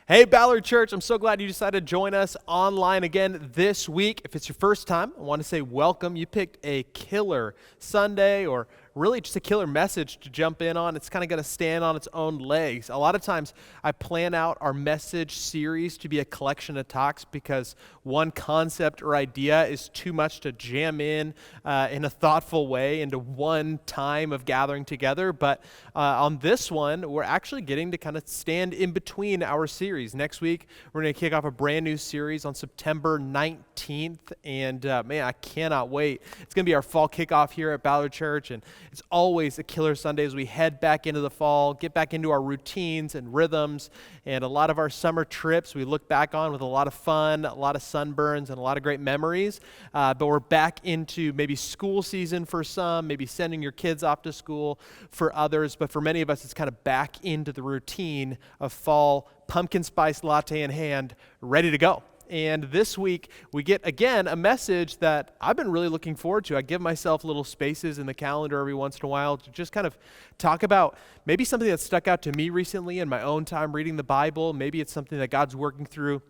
Hey, Ballard Church, I'm so glad you decided to join us online again this week. If it's your first time, I want to say welcome. You picked a killer Sunday or really just a killer message to jump in on. It's kind of going to stand on its own legs. A lot of times I plan out our message series to be a collection of talks because one concept or idea is too much to jam in a thoughtful way into one time of gathering together. But on this one, we're actually getting to kind of stand in between our series. Next week, we're going to kick off a brand new series on September 19th. And man, I cannot wait. It's going to be our fall kickoff here at Ballard Church. And it's always a killer Sunday as we head back into the fall, get back into our routines and rhythms, and a lot of our summer trips we look back on with a lot of fun, a lot of sunburns, and a lot of great memories. But we're back into maybe school season for some, maybe sending your kids off to school for others. But for many of us, it's kind of back into the routine of fall, pumpkin spice latte in hand, ready to go. And this week, we get, again, a message that I've been really looking forward to. I give myself little spaces in the calendar every once in a while to just kind of talk about maybe something that stuck out to me recently in my own time reading the Bible. Maybe it's something that God's working through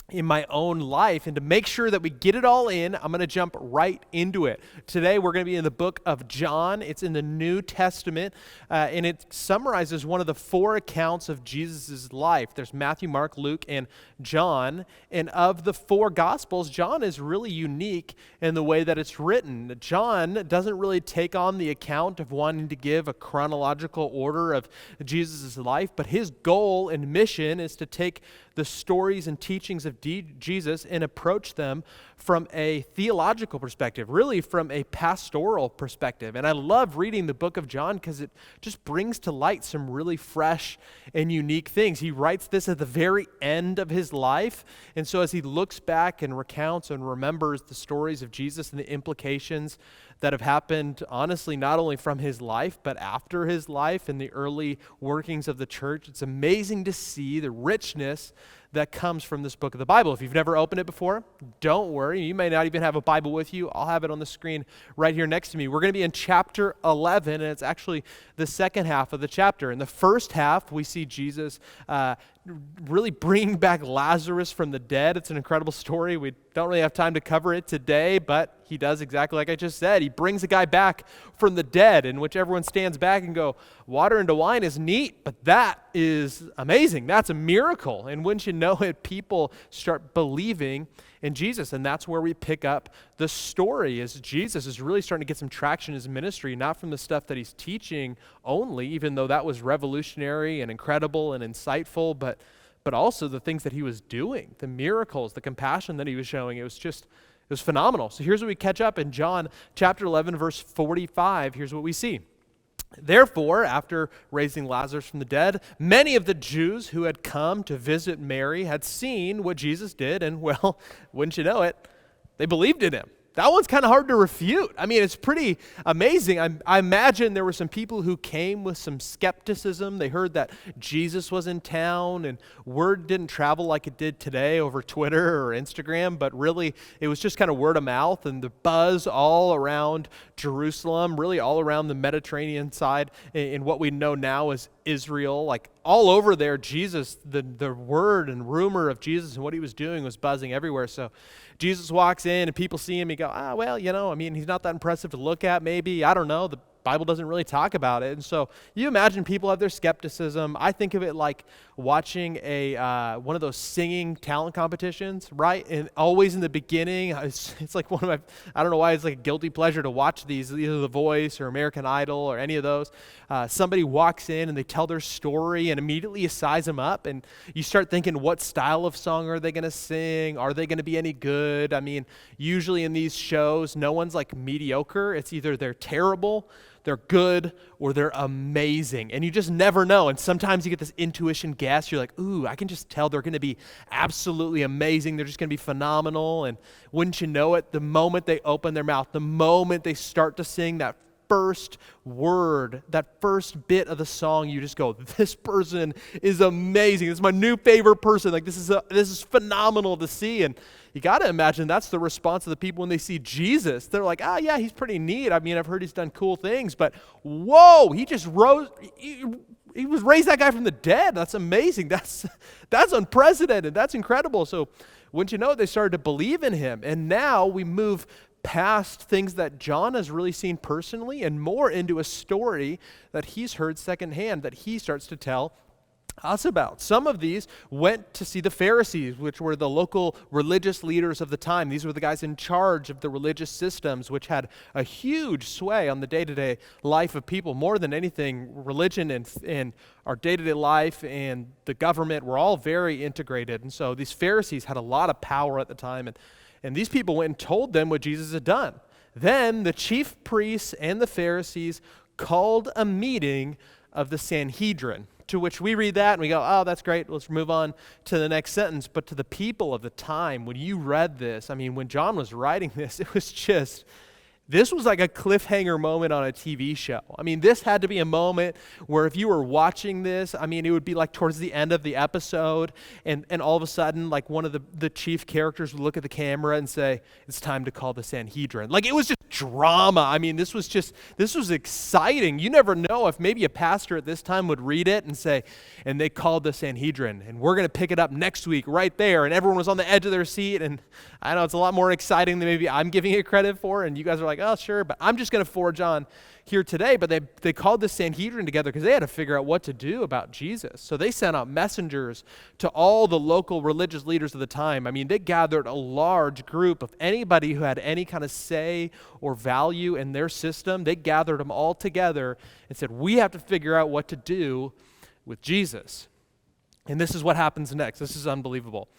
in my own life. And to make sure that we get it all in, I'm going to jump right into it. Today, we're going to be in the book of John. It's in the New Testament, and it summarizes one of the four accounts of Jesus' life. There's Matthew, Mark, Luke, and John. And of the four Gospels, John is really unique in the way that it's written. John doesn't really take on the account of wanting to give a chronological order of Jesus' life, but his goal and mission is to take the stories and teachings of Jesus and approach them from a theological perspective, really from a pastoral perspective. And I love reading the book of John because it just brings to light some really fresh and unique things. He writes this at the very end of his life, and so as he looks back and recounts and remembers the stories of Jesus and the implications that have happened, honestly, not only from his life, but after his life and the early workings of the church, it's amazing to see the richness that comes from this book of the Bible. If you've never opened it before, don't worry. You may not even have a Bible with you. I'll have it on the screen right here next to me. We're going to be in chapter 11, and it's actually the second half of the chapter. In the first half, we see Jesus really bringing back Lazarus from the dead. It's an incredible story. We don't really have time to cover it today, but he does exactly like I just said. He brings a guy back from the dead, in which everyone stands back and go, water into wine is neat, but that is amazing. That's a miracle. And wouldn't you know it, people start believing in Jesus. And that's where we pick up the story, is Jesus is really starting to get some traction in his ministry, not from the stuff that he's teaching only, even though that was revolutionary and incredible and insightful, but also the things that he was doing, the miracles, the compassion that he was showing. It was phenomenal. So here's what we catch up in John chapter 11, verse 45. Here's what we see. Therefore, after raising Lazarus from the dead, many of the Jews who had come to visit Mary had seen what Jesus did, and well, wouldn't you know it, they believed in him. That one's kind of hard to refute. I mean, it's pretty amazing. I imagine there were some people who came with some skepticism. They heard that Jesus was in town, and word didn't travel like it did today over Twitter or Instagram, but really it was just kind of word of mouth and the buzz all around Jerusalem, really all around the Mediterranean side in what we know now as Israel. Like all over there, Jesus, the word and rumor of Jesus and what he was doing was buzzing everywhere. So Jesus walks in and people see him and go, well, he's not that impressive to look at maybe. I don't know. The Bible doesn't really talk about it. And so you imagine people have their skepticism. I think of it like watching one of those singing talent competitions, right? And always in the beginning, it's like one of my, I don't know why it's like a guilty pleasure to watch these, either The Voice or American Idol or any of those. Somebody walks in and they tell their story and immediately you size them up and you start thinking, what style of song are they going to sing? Are they going to be any good? I mean, usually in these shows, no one's like mediocre. It's either they're terrible, they're good, or they're amazing. And you just never know. And sometimes you get this intuition guess. You're like, ooh, I can just tell they're going to be absolutely amazing. They're just going to be phenomenal. And wouldn't you know it, the moment they open their mouth, the moment they start to sing that first word, that first bit of the song, you just go, this person is amazing. This is my new favorite person. Like this is phenomenal to see. And you got to imagine that's the response of the people when they see Jesus. They're like, yeah, he's pretty neat. I mean, I've heard he's done cool things, but whoa, he just rose. was raised that guy from the dead. That's amazing. That's unprecedented. That's incredible. So wouldn't you know it, they started to believe in him. And now we move past things that John has really seen personally and more into a story that he's heard secondhand that he starts to tell us about. Some of these went to see the Pharisees, which were the local religious leaders of the time. These were the guys in charge of the religious systems, which had a huge sway on the day-to-day life of people. More than anything, religion and our day-to-day life and the government were all very integrated. And so these Pharisees had a lot of power at the time, and these people went and told them what Jesus had done. Then the chief priests and the Pharisees called a meeting of the Sanhedrin, to which we read that and we go, oh, that's great, let's move on to the next sentence. But to the people of the time, when you read this, I mean, when John was writing this, this was like a cliffhanger moment on a TV show. I mean, this had to be a moment where if you were watching this, I mean, it would be like towards the end of the episode, and all of a sudden, like one of the chief characters would look at the camera and say, it's time to call the Sanhedrin. Like, it was just drama. I mean, this was exciting. You never know if maybe a pastor at this time would read it and say, and they called the Sanhedrin, and we're going to pick it up next week right there, and everyone was on the edge of their seat, and I know it's a lot more exciting than maybe I'm giving it credit for, and you guys are like, oh, sure, but I'm just going to forge on here today. But they called the Sanhedrin together because they had to figure out what to do about Jesus. So they sent out messengers to all the local religious leaders of the time. I mean, they gathered a large group of anybody who had any kind of say or value in their system. They gathered them all together and said, we have to figure out what to do with Jesus. And this is what happens next. This is unbelievable.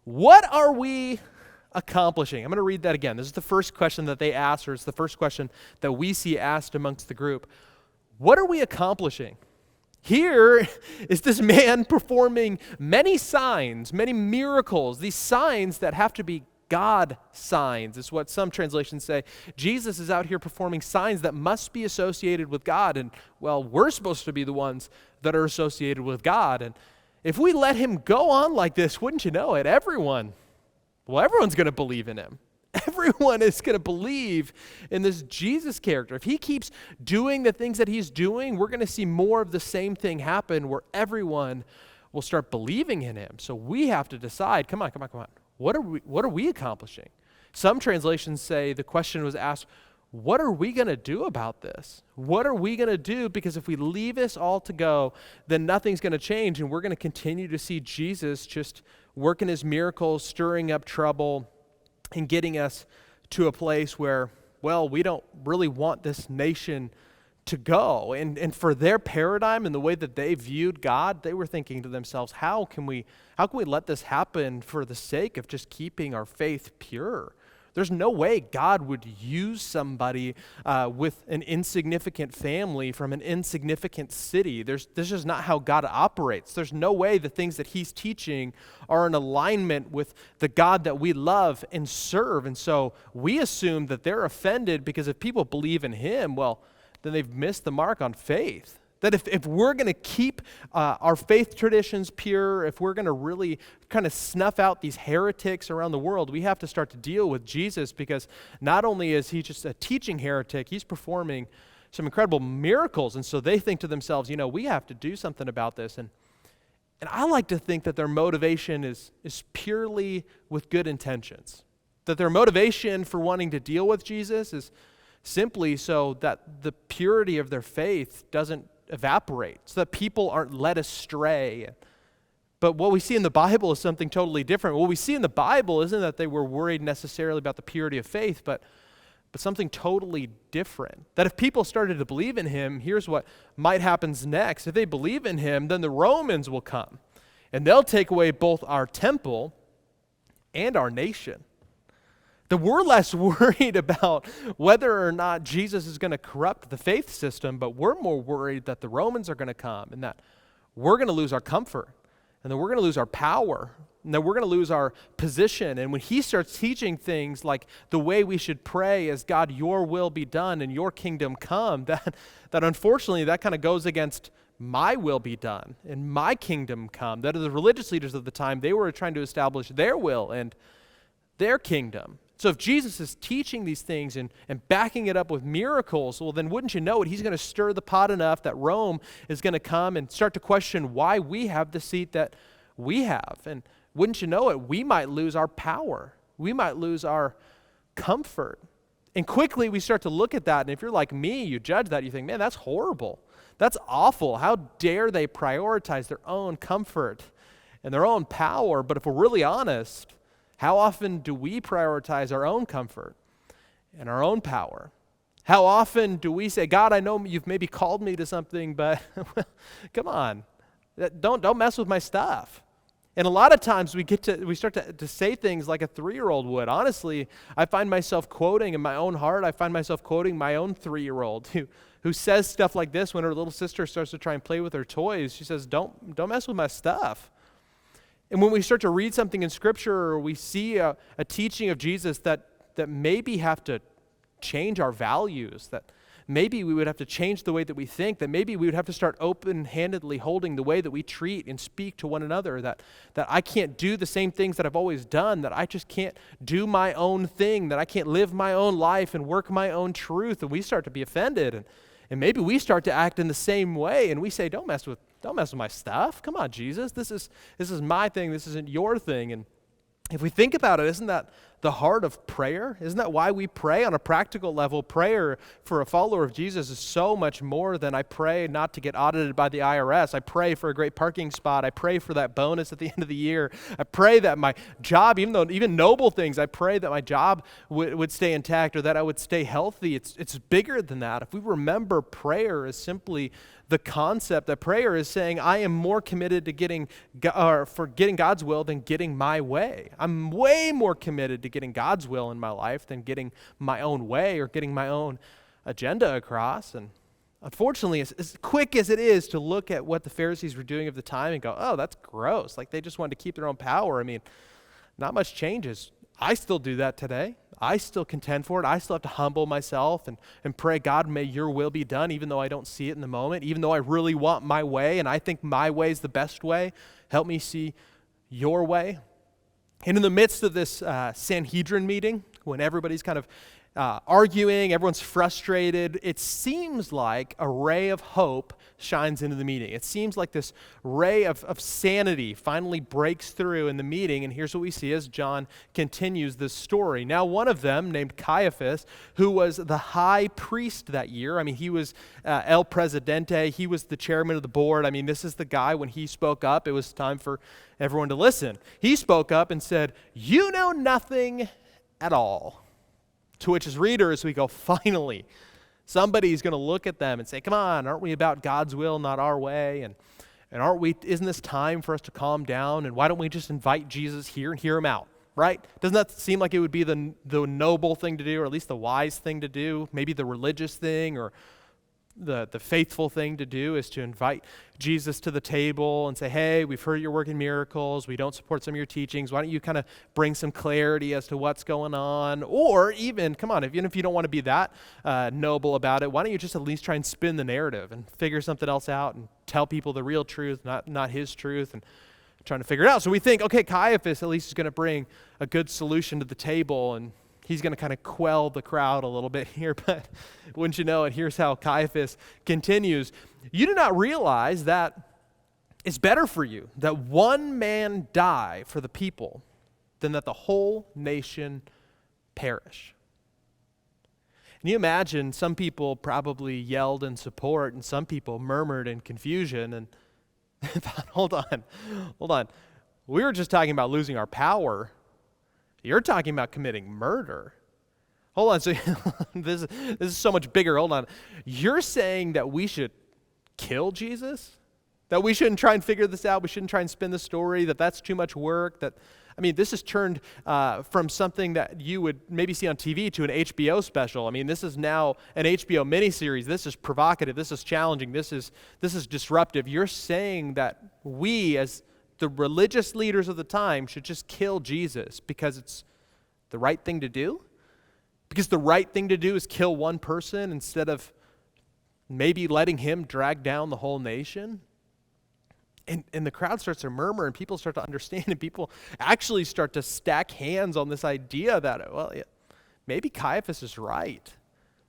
What are we accomplishing? I'm going to read that again. This is the first question that they asked, or it's the first question that we see asked amongst the group. What are we accomplishing? Here is this man performing many signs, many miracles, these signs that have to be God signs, is what some translations say. Jesus is out here performing signs that must be associated with God, and well, we're supposed to be the ones that are associated with God. And if we let him go on like this, wouldn't you know it, everyone's going to believe in him. Everyone is going to believe in this Jesus character. If he keeps doing the things that he's doing, we're going to see more of the same thing happen where everyone will start believing in him. So we have to decide, come on. What are we accomplishing? Some translations say the question was asked, what are we going to do about this? What are we going to do? Because if we leave this all to go, then nothing's going to change, and we're going to continue to see Jesus just working his miracles, stirring up trouble, and getting us to a place where, well, we don't really want this nation to go. And for their paradigm and the way that they viewed God, they were thinking to themselves, how can we let this happen for the sake of just keeping our faith pure? There's no way God would use somebody with an insignificant family from an insignificant city. This is not how God operates. There's no way the things that he's teaching are in alignment with the God that we love and serve. And so we assume that they're offended because if people believe in him, well, then they've missed the mark on faith. That if we're going to keep our faith traditions pure, if we're going to really kind of snuff out these heretics around the world, we have to start to deal with Jesus, because not only is he just a teaching heretic, he's performing some incredible miracles. And so they think to themselves, we have to do something about this. And I like to think that their motivation is purely with good intentions. That their motivation for wanting to deal with Jesus is simply so that the purity of their faith doesn't evaporate, so that people aren't led astray. But what we see in the Bible is something totally different. What we see in the Bible isn't that they were worried necessarily about the purity of faith, but something totally different. That if people started to believe in him, here's what might happen next. If they believe in him, then the Romans will come, and they'll take away both our temple and our nation. That we're less worried about whether or not Jesus is going to corrupt the faith system, but we're more worried that the Romans are going to come and that we're going to lose our comfort and that we're going to lose our power and that we're going to lose our position. And when he starts teaching things like the way we should pray as God, your will be done and your kingdom come, that unfortunately that kind of goes against my will be done and my kingdom come. That the religious leaders of the time, they were trying to establish their will and their kingdom. So if Jesus is teaching these things and backing it up with miracles, well, then wouldn't you know it, he's going to stir the pot enough that Rome is going to come and start to question why we have the seat that we have. And wouldn't you know it, we might lose our power. We might lose our comfort. And quickly we start to look at that, and if you're like me, you judge that, you think, man, that's horrible. That's awful. How dare they prioritize their own comfort and their own power? But if we're really honest, how often do we prioritize our own comfort and our own power? How often do we say, God, I know you've maybe called me to something, but come on, don't mess with my stuff. And a lot of times we start to say things like a 3-year-old would. Honestly, I find myself quoting in my own heart, I find myself quoting my own 3-year-old who says stuff like this when her little sister starts to try and play with her toys. She says, don't mess with my stuff. And when we start to read something in Scripture or we see a teaching of Jesus that maybe have to change our values, that maybe we would have to change the way that we think, that maybe we would have to start open-handedly holding the way that we treat and speak to one another, that I can't do the same things that I've always done, that I just can't do my own thing, that I can't live my own life and work my own truth, and we start to be offended, and maybe we start to act in the same way, and we say, don't mess with my stuff. Come on, Jesus, this is my thing, this isn't your thing. And if we think about it, isn't that the heart of prayer? Isn't that why we pray on a practical level? Prayer for a follower of Jesus is so much more than I pray not to get audited by the IRS. I pray for a great parking spot. I pray for that bonus at the end of the year. I pray that my job, even noble things, I pray that my job would stay intact or that I would stay healthy. It's bigger than that. If we remember prayer is simply the concept that prayer is saying, I am more committed to getting God's will than getting my way. I'm way more committed to getting God's will in my life than getting my own way or getting my own agenda across. And unfortunately, as quick as it is to look at what the Pharisees were doing at the time and go, oh, that's gross. Like they just wanted to keep their own power. I mean, not much changes. I still do that today. I still contend for it. I still have to humble myself and pray, God, may your will be done, even though I don't see it in the moment, even though I really want my way and I think my way is the best way. Help me see your way. And in the midst of this Sanhedrin meeting, when everybody's kind of arguing, everyone's frustrated, it seems like a ray of hope shines into the meeting. It seems like this ray of sanity finally breaks through in the meeting, and here's what we see as John continues this story. Now, one of them, named Caiaphas, who was the high priest that year, I mean, he was El Presidente, he was the chairman of the board. I mean, this is the guy, when he spoke up, it was time for everyone to listen. He spoke up and said, "You know nothing at all." To which as readers, we go, finally, somebody's going to look at them and say, come on, aren't we about God's will, not our way? And isn't this time for us to calm down? And why don't we just invite Jesus here and hear him out, right? Doesn't that seem like it would be the noble thing to do, or at least the wise thing to do? Maybe the religious thing or the faithful thing to do is to invite Jesus to the table and say, hey, we've heard you're working miracles. We don't support some of your teachings. Why don't you kind of bring some clarity as to what's going on? Or even, come on, even if you don't want to be that noble about it, why don't you just at least try and spin the narrative and figure something else out and tell people the real truth, not his truth, and trying to figure it out. So we think, okay, Caiaphas at least is going to bring a good solution to the table, and he's going to kind of quell the crowd a little bit here, but wouldn't you know it, here's how Caiaphas continues. You do not realize that it's better for you that one man die for the people than that the whole nation perish. And you imagine some people probably yelled in support and some people murmured in confusion and thought, hold on. We were just talking about losing our power. You're talking about committing murder. Hold on, so this is so much bigger. Hold on. You're saying that we should kill Jesus? That we shouldn't try and figure this out? We shouldn't try and spin the story? That's too much work? This has turned from something that you would maybe see on TV to an HBO special. I mean, this is now an HBO miniseries. This is provocative. This is challenging. This is disruptive. You're saying that we, as the religious leaders of the time, should just kill Jesus because it's the right thing to do? Because the right thing to do is kill one person instead of maybe letting him drag down the whole nation? And the crowd starts to murmur, and people start to understand, and people actually start to stack hands on this idea that, well, maybe Caiaphas is right.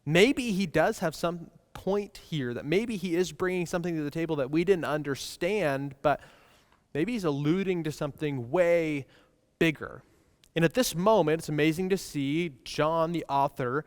Maybe he does have some point here, that maybe he is bringing something to the table that we didn't understand, but maybe he's alluding to something way bigger. And at this moment, it's amazing to see John, the author,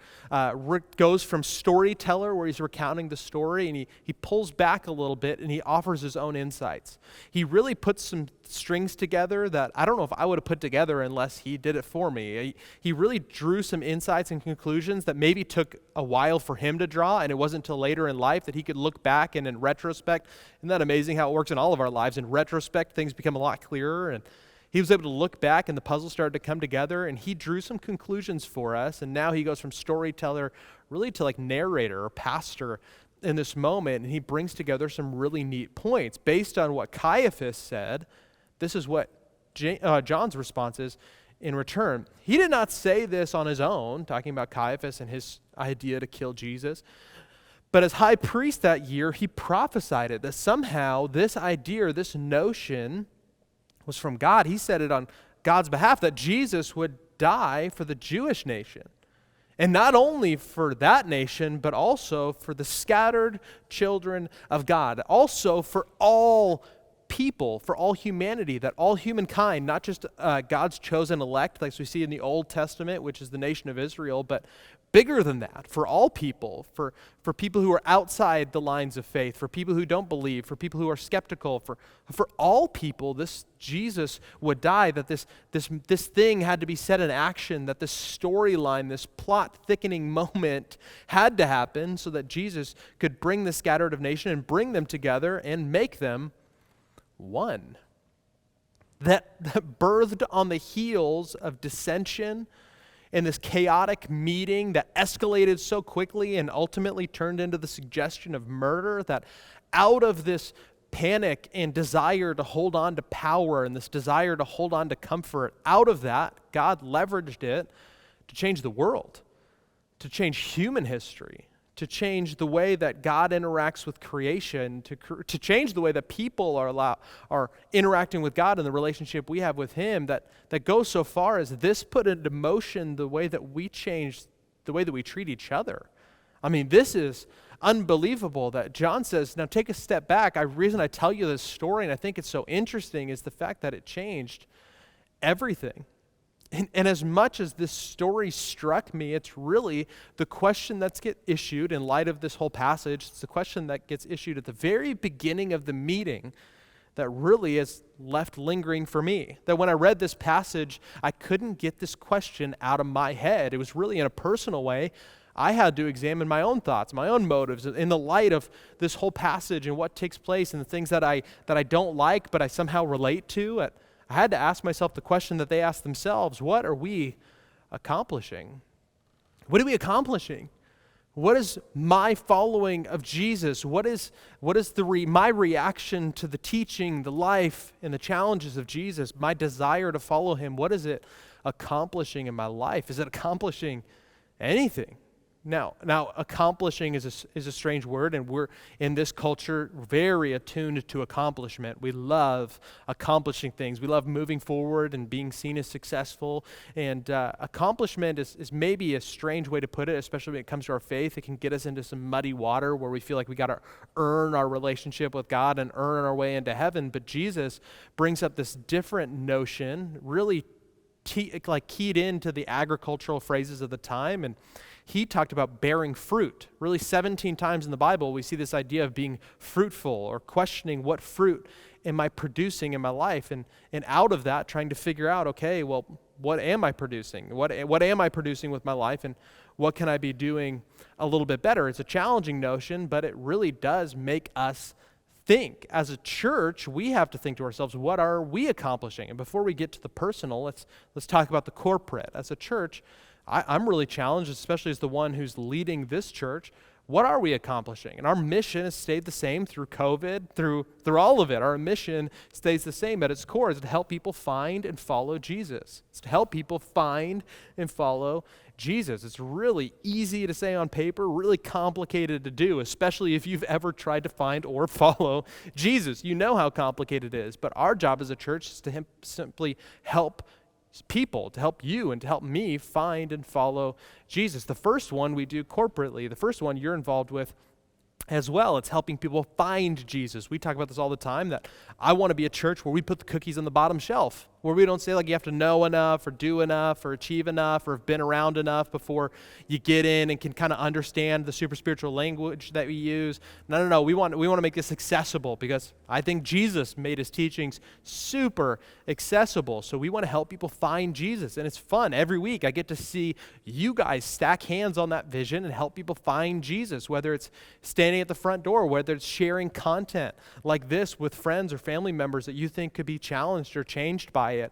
goes from storyteller, where he's recounting the story, and he pulls back a little bit, and he offers his own insights. He really puts some strings together that I don't know if I would have put together unless he did it for me. He really drew some insights and conclusions that maybe took a while for him to draw, and it wasn't until later in life that he could look back and in retrospect. Isn't that amazing how it works in all of our lives? In retrospect, things become a lot clearer, and he was able to look back and the puzzle started to come together, and he drew some conclusions for us. And now he goes from storyteller really to like narrator or pastor in this moment. And he brings together some really neat points based on what Caiaphas said. This is what John's response is in return. He did not say this on his own, talking about Caiaphas and his idea to kill Jesus. But as high priest that year, he prophesied it, that somehow this idea, or this notion, was from God. He said it on God's behalf, that Jesus would die for the Jewish nation. And not only for that nation, but also for the scattered children of God. Also for all people, for all humanity, that all humankind, not just God's chosen elect, like we see in the Old Testament, which is the nation of Israel, but bigger than that, for all people, for people who are outside the lines of faith, for people who don't believe, for people who are skeptical, for all people, this Jesus would die, that this thing had to be set in action, that this storyline, this plot thickening moment had to happen so that Jesus could bring the scattered of nation and bring them together and make them one. That birthed on the heels of dissension, in this chaotic meeting that escalated so quickly and ultimately turned into the suggestion of murder, that out of this panic and desire to hold on to power and this desire to hold on to comfort, out of that, God leveraged it to change the world, to change human history, to change the way that God interacts with creation, to change the way that people are interacting with God and the relationship we have with Him, that goes so far as this put into motion the way that we change the way that we treat each other. I mean, this is unbelievable that John says, now take a step back. The reason I tell you this story, and I think it's so interesting, is the fact that it changed everything. And as much as this story struck me, it's really the question that's get issued in light of this whole passage. It's the question that gets issued at the very beginning of the meeting that really is left lingering for me. That when I read this passage, I couldn't get this question out of my head. It was really in a personal way. I had to examine my own thoughts, my own motives in the light of this whole passage and what takes place and the things that I don't like but I somehow relate to. I had to ask myself the question that they asked themselves: what are we accomplishing? What are we accomplishing? What is my following of Jesus? What is my reaction to the teaching, the life, and the challenges of Jesus? My desire to follow Him, what is it accomplishing in my life? Is it accomplishing anything? Now, accomplishing is a strange word, and we're in this culture very attuned to accomplishment. We love accomplishing things. We love moving forward and being seen as successful. And accomplishment is maybe a strange way to put it, especially when it comes to our faith. It can get us into some muddy water where we feel like we got to earn our relationship with God and earn our way into heaven. But Jesus brings up this different notion, really keyed into the agricultural phrases of the time, and he talked about bearing fruit. Really 17 times in the Bible, we see this idea of being fruitful or questioning what fruit am I producing in my life, and out of that trying to figure out, okay, well, what am I producing? What am I producing with my life, and what can I be doing a little bit better? It's a challenging notion, but it really does make us think. As a church, we have to think to ourselves, what are we accomplishing? And before we get to the personal, let's talk about the corporate. As a church, I'm really challenged, especially as the one who's leading this church. What are we accomplishing? And our mission has stayed the same through COVID, through all of it. Our mission stays the same at its core, is to help people find and follow Jesus. It's to help people find and follow Jesus. It's really easy to say on paper, really complicated to do, especially if you've ever tried to find or follow Jesus. You know how complicated it is. But our job as a church is to simply help people, to help you and to help me find and follow Jesus. The first one we do corporately. The first one you're involved with as well. It's helping people find Jesus. We talk about this all the time, that I want to be a church where we put the cookies on the bottom shelf, where we don't say like you have to know enough or do enough or achieve enough or have been around enough before you get in and can kind of understand the super spiritual language that we use. No. We want to make this accessible, because I think Jesus made his teachings super accessible. So we want to help people find Jesus, and it's fun. Every week I get to see you guys stack hands on that vision and help people find Jesus, whether it's standing at the front door, whether it's sharing content like this with friends or family members that you think could be challenged or changed by it,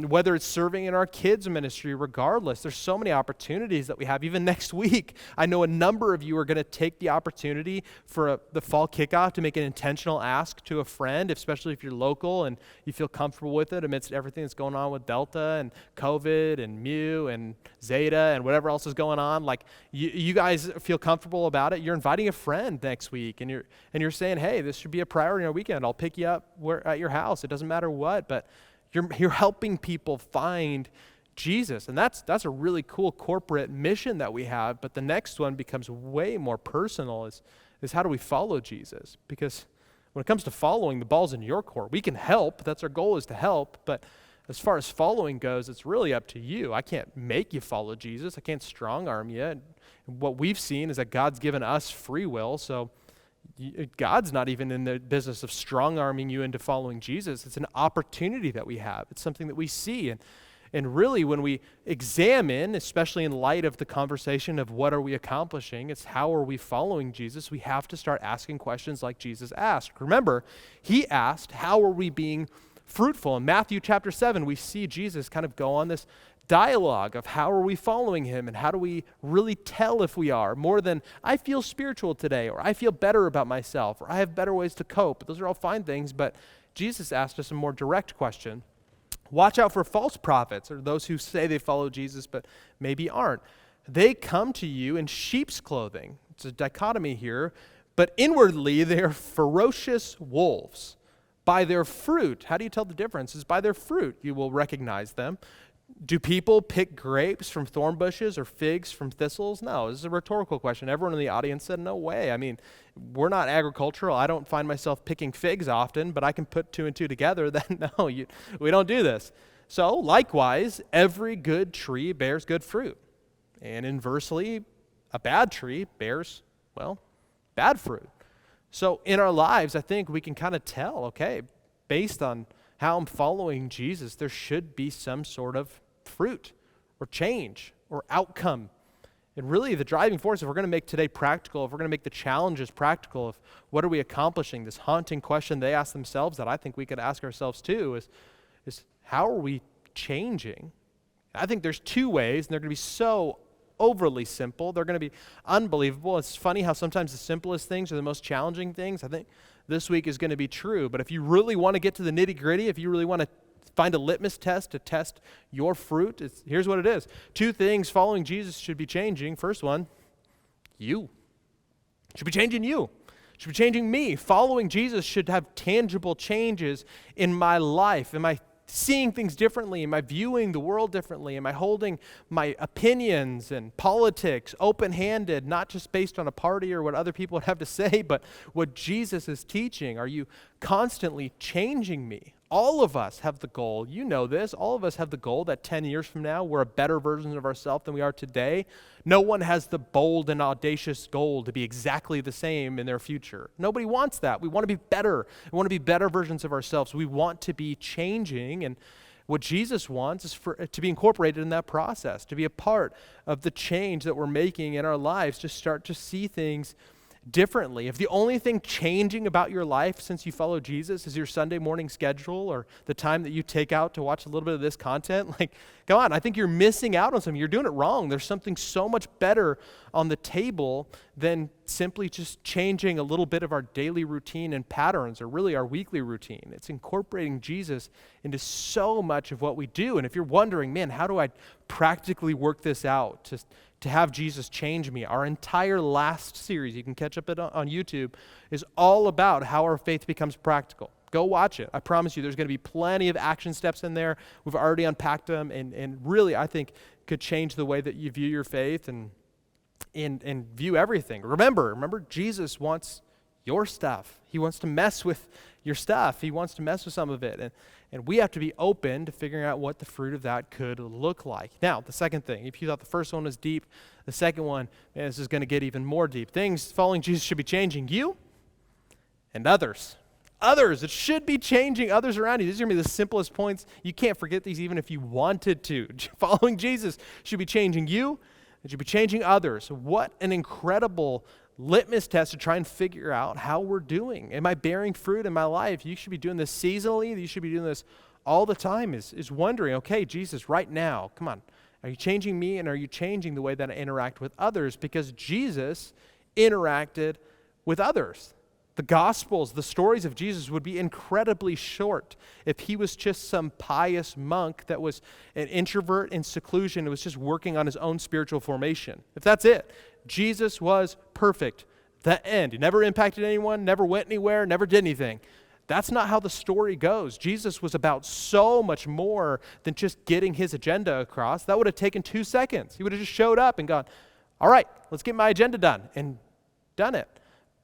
whether it's serving in our kids ministry. Regardless, there's so many opportunities that we have. Even next week, I know a number of you are going to take the opportunity for the fall kickoff to make an intentional ask to a friend, especially if you're local and you feel comfortable with it amidst everything that's going on with Delta and COVID and Mu and Zeta and whatever else is going on. Like you guys feel comfortable about it. You're inviting a friend next week, and you're saying, hey, this should be a priority on our weekend. I'll pick you up at your house. It doesn't matter what, but you're helping people find Jesus. And that's a really cool corporate mission that we have. But the next one becomes way more personal, is how do we follow Jesus? Because when it comes to following, the ball's in your court. We can help. That's our goal, is to help. But as far as following goes, it's really up to you. I can't make you follow Jesus. I can't strong arm you. And what we've seen is that God's given us free will. So God's not even in the business of strong-arming you into following Jesus. It's an opportunity that we have. It's something that we see. And really, when we examine, especially in light of the conversation of what are we accomplishing, it's how are we following Jesus, we have to start asking questions like Jesus asked. Remember, he asked, how are we being fruitful? In Matthew chapter 7, we see Jesus kind of go on this dialogue of how are we following him, and how do we really tell if we are, more than I feel spiritual today, or I feel better about myself, or I have better ways to cope. Those are all fine things, but Jesus asked us a more direct question. Watch out for false prophets, or those who say they follow Jesus but maybe aren't. They come to you in sheep's clothing. It's a dichotomy here, but inwardly they are ferocious wolves. By their fruit, how do you tell the difference? Is by their fruit you will recognize them. Do people pick grapes from thorn bushes or figs from thistles? No, this is a rhetorical question. Everyone in the audience said, no way. I mean, we're not agricultural. I don't find myself picking figs often, but I can put two and two together. Then no, we don't do this. So likewise, every good tree bears good fruit. And inversely, a bad tree bears, well, bad fruit. So in our lives, I think we can kind of tell, okay, based on how I'm following Jesus, there should be some sort of fruit or change or outcome. And really the driving force, if we're going to make today practical, if we're going to make the challenges practical, of what are we accomplishing, this haunting question they ask themselves that I think we could ask ourselves too, is how are we changing? I think there's two ways, and they're going to be so overly simple. They're going to be unbelievable. It's funny how sometimes the simplest things are the most challenging things. I think this week is going to be true. But if you really want to get to the nitty-gritty, if you really want to find a litmus test to test your fruit, here's what it is. Two things following Jesus should be changing. First one, you. It should be changing you. It should be changing me. Following Jesus should have tangible changes in my life. Am I seeing things differently? Am I viewing the world differently? Am I holding my opinions and politics open-handed, not just based on a party or what other people would have to say, but what Jesus is teaching? Are you constantly changing me? All of us have the goal, you know this, all of us have the goal that 10 years from now, we're a better version of ourselves than we are today. No one has the bold and audacious goal to be exactly the same in their future. Nobody wants that. We want to be better. We want to be better versions of ourselves. We want to be changing, and what Jesus wants is for to be incorporated in that process, to be a part of the change that we're making in our lives, to start to see things differently. If the only thing changing about your life since you follow Jesus is your Sunday morning schedule or the time that you take out to watch a little bit of this content, like, come on, I think you're missing out on something. You're doing it wrong. There's something so much better on the table than simply just changing a little bit of our daily routine and patterns, or really our weekly routine. It's incorporating Jesus into so much of what we do. And if you're wondering, man, how do I practically work this out to have Jesus change me? Our entire last series, you can catch up it on YouTube, is all about how our faith becomes practical. Go watch it. I promise you there's going to be plenty of action steps in there. We've already unpacked them and really, I think, could change the way that you view your faith and view everything. Remember, Jesus wants your stuff. He wants to mess with your stuff. He wants to mess with some of it. And we have to be open to figuring out what the fruit of that could look like. Now, the second thing, if you thought the first one was deep, the second one, man, this is going to get even more deep. Things following Jesus should be changing you and others. Others, it should be changing others around you. These are going to be the simplest points. You can't forget these even if you wanted to. Following Jesus should be changing you. It should be changing others. What an incredible litmus test to try and figure out how we're doing. Am I bearing fruit in my life? You should be doing this seasonally. You should be doing this all the time, is wondering, okay, Jesus, right now, come on. Are you changing me and are you changing the way that I interact with others? Because Jesus interacted with others. The Gospels, the stories of Jesus would be incredibly short if he was just some pious monk that was an introvert in seclusion and was just working on his own spiritual formation. If that's it, Jesus was perfect. The end. He never impacted anyone, never went anywhere, never did anything. That's not how the story goes. Jesus was about so much more than just getting his agenda across. That would have taken 2 seconds. He would have just showed up and gone, all right, let's get my agenda done, and done it.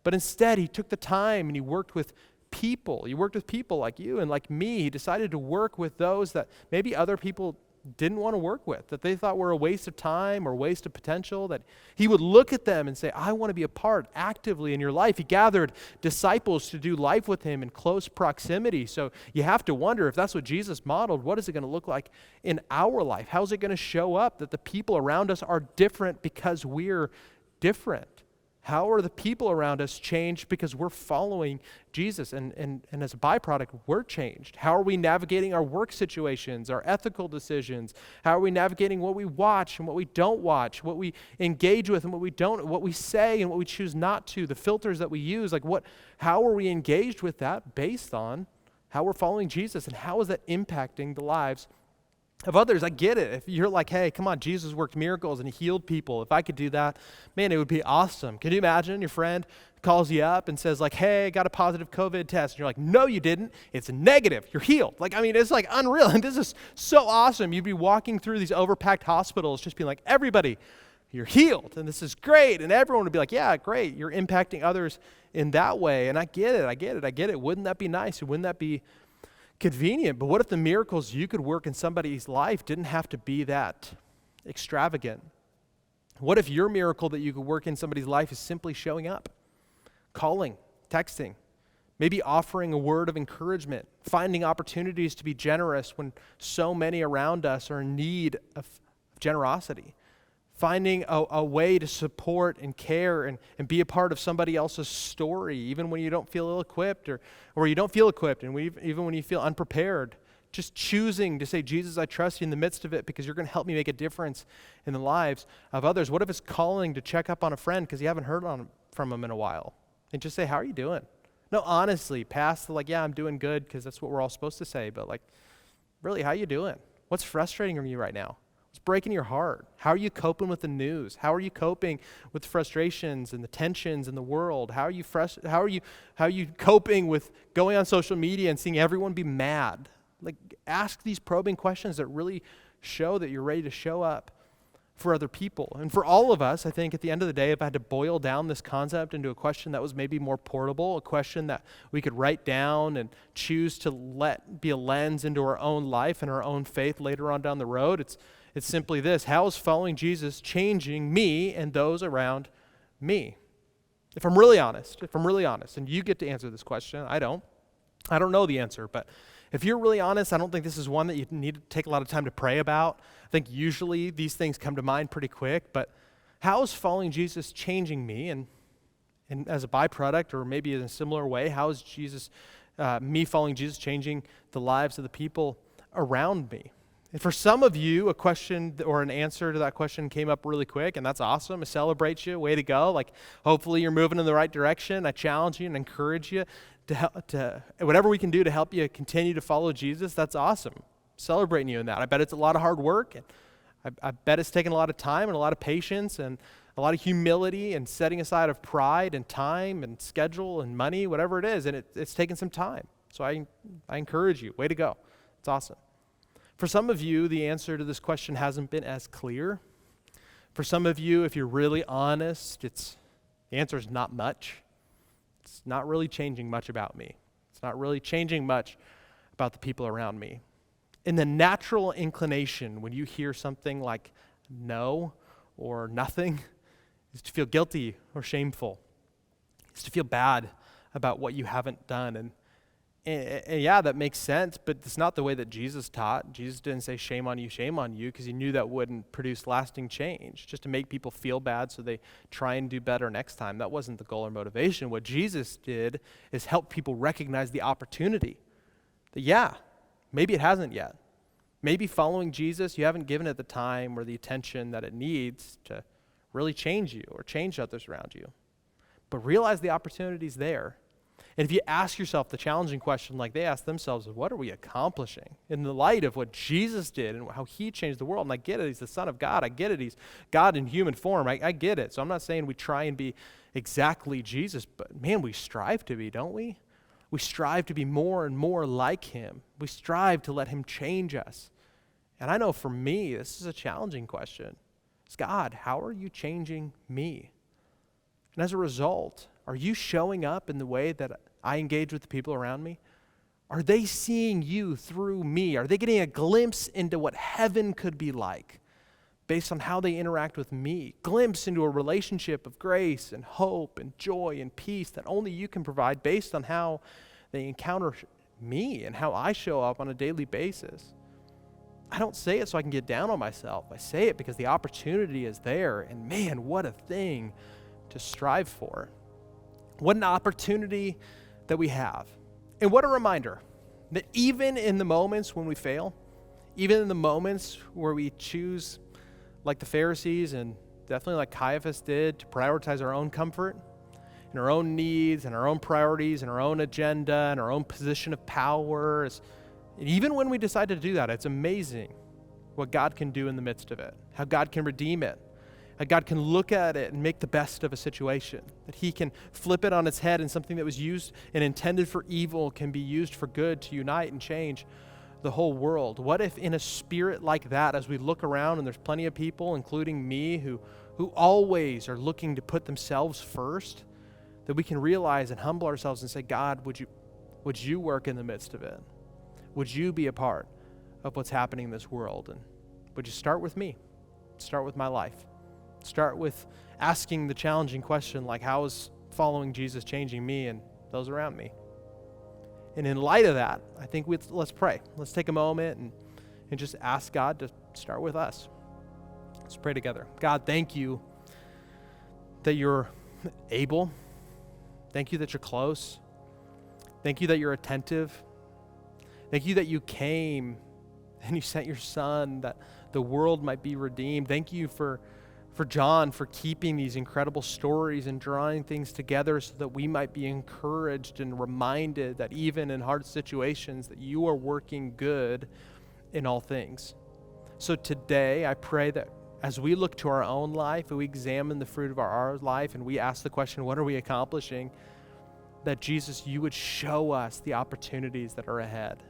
But instead, he took the time and he worked with people. He worked with people like you and like me. He decided to work with those that maybe other people didn't want to work with, that they thought were a waste of time or waste of potential, that he would look at them and say, I want to be a part actively in your life. He gathered disciples to do life with him in close proximity. So you have to wonder if that's what Jesus modeled, what is it going to look like in our life? How is it going to show up that the people around us are different because we're different? How are the people around us changed because we're following Jesus? And as a byproduct, we're changed. How are we navigating our work situations, our ethical decisions? How are we navigating what we watch and what we don't watch, what we engage with and what we don't, what we say and what we choose not to, the filters that we use? How are we engaged with that based on how we're following Jesus, and how is that impacting the lives of others? I get it. If you're like, hey, come on, Jesus worked miracles and he healed people. If I could do that, man, it would be awesome. Can you imagine your friend calls you up and says like, hey, I got a positive COVID test. And you're like, no, you didn't. It's negative. You're healed. It's like unreal. And this is so awesome. You'd be walking through these overpacked hospitals just being like, everybody, you're healed. And this is great. And everyone would be like, yeah, great. You're impacting others in that way. And I get it. Wouldn't that be nice? Wouldn't that be convenient? But what if the miracles you could work in somebody's life didn't have to be that extravagant? What if your miracle that you could work in somebody's life is simply showing up, calling, texting, maybe offering a word of encouragement, finding opportunities to be generous when so many around us are in need of generosity, finding a way to support and care and be a part of somebody else's story, even when you don't feel ill-equipped or you don't feel equipped, and even when you feel unprepared. Just choosing to say, Jesus, I trust you in the midst of it because you're going to help me make a difference in the lives of others. What if it's calling to check up on a friend because you haven't heard from them in a while? And just say, how are you doing? No, honestly, past the yeah, I'm doing good because that's what we're all supposed to say, but really, how are you doing? What's frustrating you right now? It's breaking your heart. How are you coping with the news? How are you coping with the frustrations and the tensions in the world? How are you coping with going on social media and seeing everyone be mad? Ask these probing questions that really show that you're ready to show up for other people. And for all of us, I think at the end of the day, if I had to boil down this concept into a question that was maybe more portable, a question that we could write down and choose to let be a lens into our own life and our own faith later on down the road, it's simply this: how is following Jesus changing me and those around me? If I'm really honest, and you get to answer this question, I don't know the answer, but if you're really honest, I don't think this is one that you need to take a lot of time to pray about. I think usually these things come to mind pretty quick, but how is following Jesus changing me? And as a byproduct, or maybe in a similar way, how is me following Jesus changing the lives of the people around me? And for some of you, a question or an answer to that question came up really quick, and that's awesome. I celebrate you. Way to go. Hopefully you're moving in the right direction. I challenge you and encourage you to whatever we can do to help you continue to follow Jesus. That's awesome. Celebrating you in that. I bet it's a lot of hard work, and I bet it's taken a lot of time and a lot of patience and a lot of humility and setting aside of pride and time and schedule and money, whatever it is, and it's taken some time. So I encourage you. Way to go. It's awesome. For some of you, the answer to this question hasn't been as clear. For some of you, if you're really honest, the answer is not much. It's not really changing much about me. It's not really changing much about the people around me. And the natural inclination when you hear something like no or nothing is to feel guilty or shameful. It's to feel bad about what you haven't done. And yeah, that makes sense, but it's not the way that Jesus taught. Jesus didn't say shame on you, because he knew that wouldn't produce lasting change, just to make people feel bad so they try and do better next time. That wasn't the goal or motivation. What Jesus did is help people recognize the opportunity that, yeah, maybe it hasn't yet. Maybe following Jesus, you haven't given it the time or the attention that it needs to really change you or change others around you. But realize the opportunity's there. And if you ask yourself the challenging question like they asked themselves, what are we accomplishing in the light of what Jesus did and how he changed the world? And I get it, he's the Son of God. I get it, he's God in human form. I get it. So I'm not saying we try and be exactly Jesus, but man, we strive to be, don't we? We strive to be more and more like him. We strive to let him change us. And I know for me, this is a challenging question. It's God, how are you changing me? And as a result, are you showing up in the way that I engage with the people around me? Are they seeing you through me? Are they getting a glimpse into what heaven could be like based on how they interact with me? Glimpse into a relationship of grace and hope and joy and peace that only you can provide based on how they encounter me and how I show up on a daily basis. I don't say it so I can get down on myself. I say it because the opportunity is there, and man, what a thing to strive for. What an opportunity that we have. And what a reminder that even in the moments when we fail, even in the moments where we choose, like the Pharisees and definitely like Caiaphas did, to prioritize our own comfort and our own needs and our own priorities and our own agenda and our own position of power, and even when we decide to do that, it's amazing what God can do in the midst of it, how God can redeem it. That God can look at it and make the best of a situation. That he can flip it on its head, and something that was used and intended for evil can be used for good to unite and change the whole world. What if in a spirit like that, as we look around and there's plenty of people, including me, who always are looking to put themselves first, that we can realize and humble ourselves and say, God, would you work in the midst of it? Would you be a part of what's happening in this world? And would you start with me? Start with my life. Start with asking the challenging question, like, how is following Jesus changing me and those around me? And in light of that, I think let's pray. Let's take a moment and just ask God to start with us. Let's pray together. God, thank you that you're able. Thank you that you're close. Thank you that you're attentive. Thank you that you came and you sent your son that the world might be redeemed. Thank you for John, for keeping these incredible stories and drawing things together so that we might be encouraged and reminded that even in hard situations that you are working good in all things. So today, I pray that as we look to our own life and we examine the fruit of our life and we ask the question, what are we accomplishing? That Jesus, you would show us the opportunities that are ahead.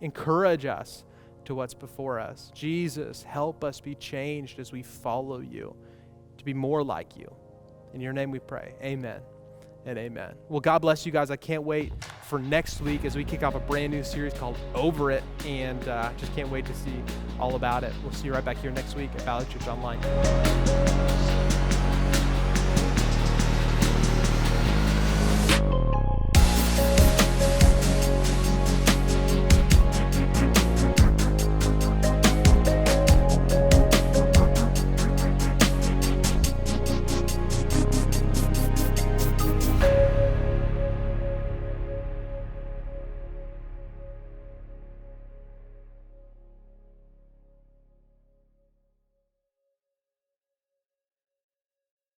Encourage us to what's before us. Jesus, help us be changed as we follow you, to be more like you. In your name we pray. Amen and amen. Well, God bless you guys. I can't wait for next week as we kick off a brand new series called Over It, and just can't wait to see all about it. We'll see you right back here next week at Ballard Church Online.